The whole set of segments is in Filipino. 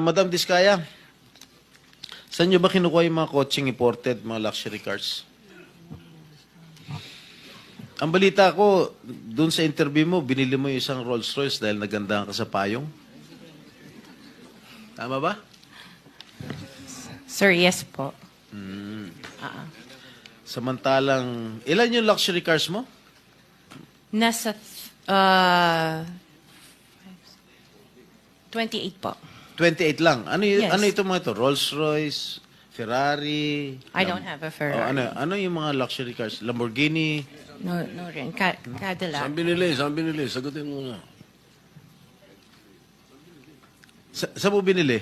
Madam Diskaya, saan nyo ba kinukuha yung mga coaching imported, mga luxury cars? Ang balita ko, dun sa interview mo, binili mo yung isang Rolls Royce dahil nagandahan ka sa payong. Tama ba? Sir, yes po. Samantalang, ilan yung luxury cars mo? Nasa 28 po. 28 lang. Ano, Yes. ano ito mga ito? Rolls Royce, Ferrari? I don't have a Ferrari. ano yung mga luxury cars? Lamborghini? No rin. Cadillac. Saan binili? Saan binili? Sagutin mo na. Saan mo binili?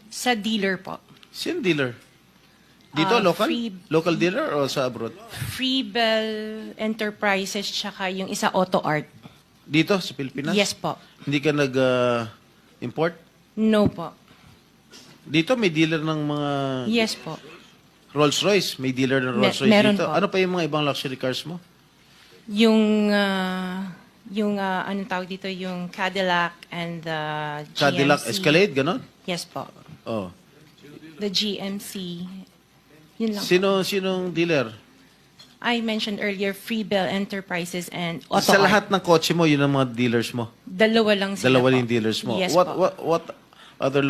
Sa dealer po. Sino dealer? Dito, local? Local dealer o sa abroad? Freebell Enterprises tsaka yung isa Auto Art. Dito, sa Pilipinas? Yes po. Hindi ka nag-import? No po. Dito, may dealer ng mga Yes po. Rolls Royce. May dealer ng Rolls Royce meron dito. po. Ano pa yung mga ibang luxury cars mo? Yung anong tawag dito, yung Cadillac and the GMC. Cadillac Escalade, ganon? Yes po. Oh. The GMC. Yun lang. Sinong dealer? I mentioned earlier Freebell Enterprises and Auto Sa Art. lahat ng kotse mo, yun ang mga dealers mo? Dalawa lang sila Dalawa po. yung dealers mo? Yes what po. other